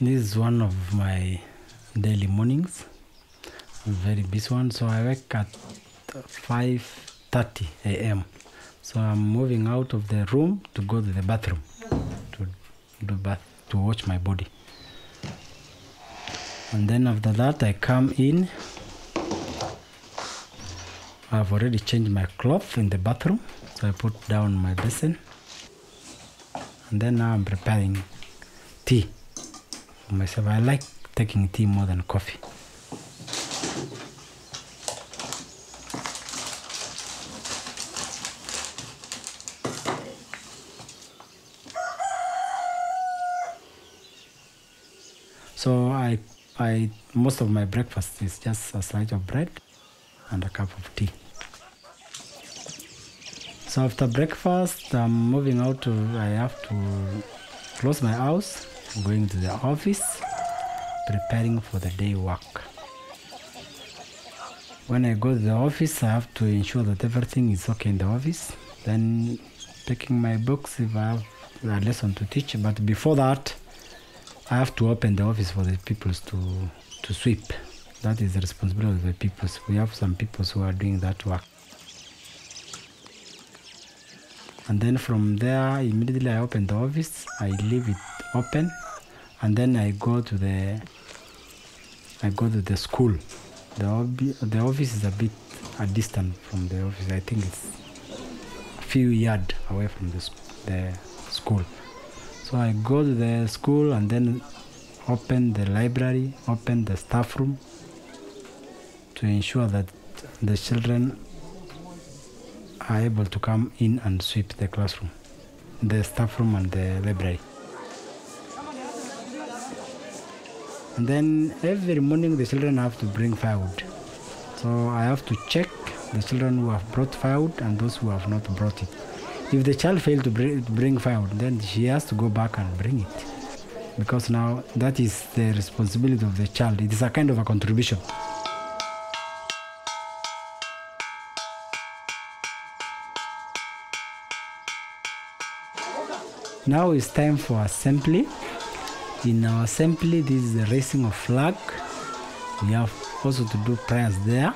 This is one of my daily mornings, a very busy one. So I wake at 5:30 a.m. So I'm moving out of the room to go to the bathroom to do bath, to wash my body. And then after that I come in. I've already changed my clothes in the bathroom, so I put down my basin. And then now I'm preparing tea for myself. I like taking tea more than coffee. So I most of my breakfast is just a slice of bread and a cup of tea. So after breakfast, I'm moving out I have to close my house, going to the office, preparing for the day work. When I go to the office, I have to ensure that everything is okay in the office. Then picking my books if I have a lesson to teach. But before that, I have to open the office for the people to sweep. That is the responsibility of the people. We have some people who are doing that work. And then from there, immediately I open the office, I leave it open, and then I go to the school. The office is a bit distant from the office. I think it's a few yards away from the school. So I go to the school and then open the library, open the staff room to ensure that the children are able to come in and sweep the classroom, the staff room and the library. And then every morning the children have to bring firewood. So I have to check the children who have brought firewood and those who have not brought it. If the child failed to bring firewood, then she has to go back and bring it. Because now that is the responsibility of the child. It is a kind of a contribution. Now it's time for assembly. In our assembly, this is the raising of flag. We have also to do prayers there.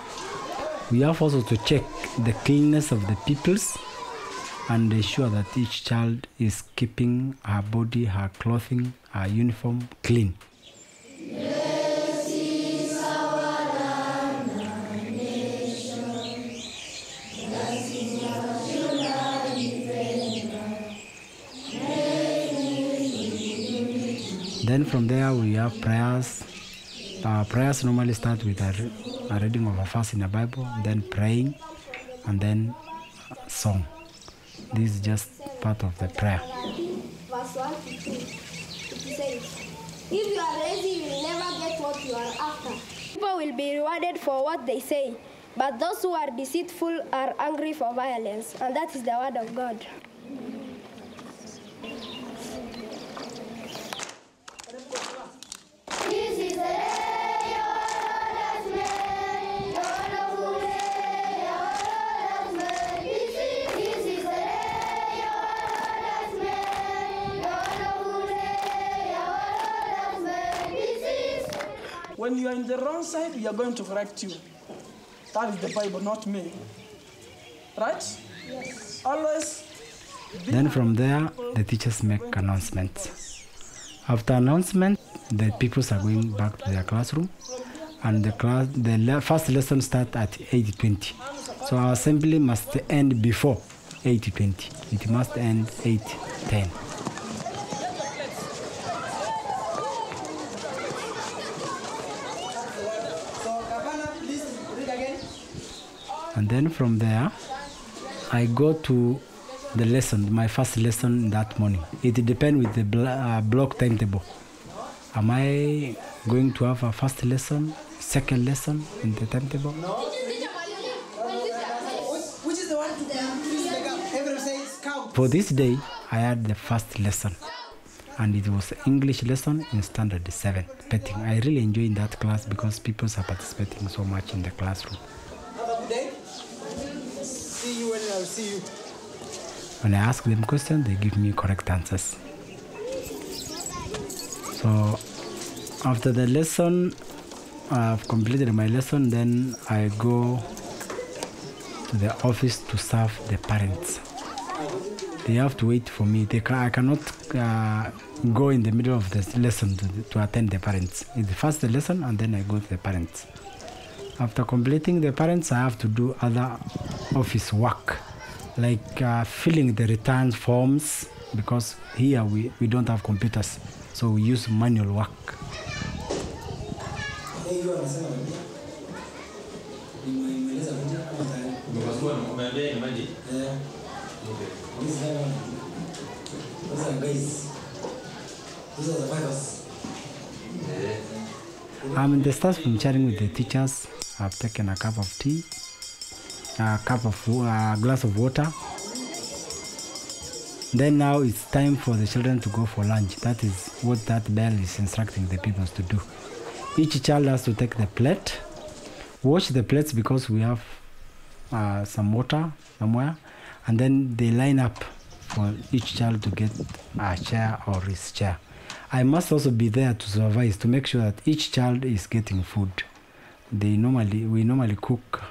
We have also to check the cleanness of the pupils and ensure that each child is keeping her body, her clothing, her uniform clean. Then from there we have prayers. Our prayers normally start with a reading of a verse in the Bible, then praying, and then song. This is just part of the prayer. Verse 1 to 2, it says, if you are lazy, you will never get what you are after. People will be rewarded for what they say, but those who are deceitful are angry for violence, and that is the word of God. When you are in the wrong side, we are going to correct you. That is the Bible, not me. Right? Yes. Always. Then from there, the teachers make announcements. After announcement, the pupils are going back to their classroom, and the first lesson starts at 8:20. So our assembly must end before 8:20. It must end 8:10. And then from there, I go to the lesson, my first lesson that morning. It depends with the block timetable. Am I going to have a first lesson, second lesson in the timetable? No. Which is the one everyone says count. For this day, I had the first lesson, and it was an English lesson in Standard 7, petting. I really enjoyed that class because people are participating so much in the classroom. Have a good day. See you when I see you. When I ask them questions, they give me correct answers. So After the lesson, I've completed my lesson, then I go to the office to serve the parents. They have to wait for me. I cannot go in the middle of the lesson to attend the parents. It's first the lesson and then I go to the parents. After completing the parents, I have to do other office work, like filling the return forms, because here we don't have computers, so we use manual work. I'm in the start from chatting with the teachers. I've taken a cup of tea, a glass of water. Then now it's time for the children to go for lunch. That is what that bell is instructing the pupils to do. Each child has to take the plate, wash the plates because we have some water somewhere, and then they line up for each child to get a chair or his chair. I must also be there to supervise, to make sure that each child is getting food. We normally cook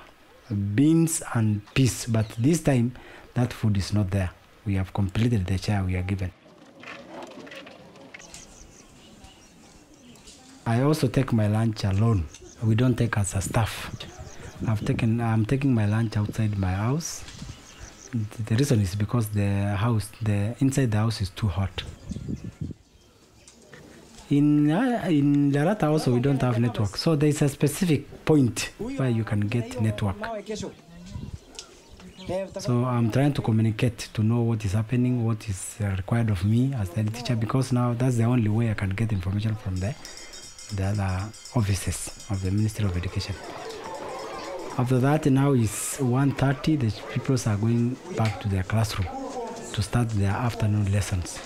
beans and peas, but this time that food is not there. We have completed the chair we are given. I also take my lunch alone. We don't take as a staff. I'm taking my lunch outside my house. The reason is because inside the house is too hot. In Larata also we don't have network, so there is a specific point where you can get network. So I'm trying to communicate to know what is happening, what is required of me as the teacher, because now that's the only way I can get information from the other offices of the Ministry of Education. After that, now is 1:30, the pupils are going back to their classroom to start their afternoon lessons.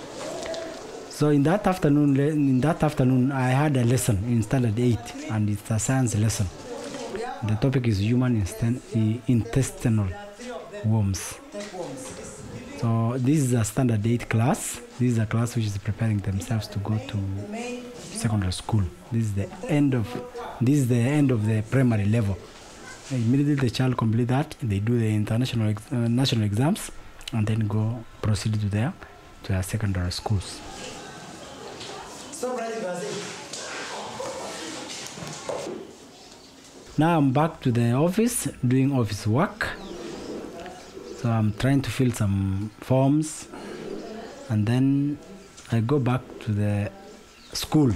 So in that afternoon, I had a lesson in Standard 8, and it's a science lesson. The topic is human intestinal worms. So this is a Standard 8 class. This is a class which is preparing themselves to go to secondary school. This is the end of the primary level. Immediately the child complete that, they do the national exams, and then proceed to their secondary schools. Now I'm back to the office doing office work. So I'm trying to fill some forms, and then I go back to the school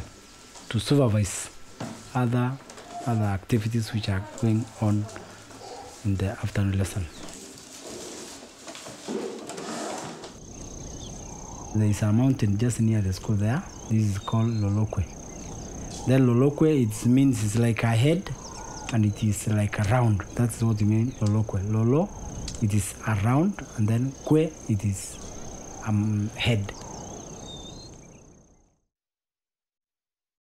to supervise other activities which are going on in the afternoon lesson. There is a mountain just near the school there. This is called Lolokwe. Then Lolokwe, it means it's like a head, and it is like a round. That's what it means, Lolokwe. Lolo, it is a round, and then Kwe, it is head.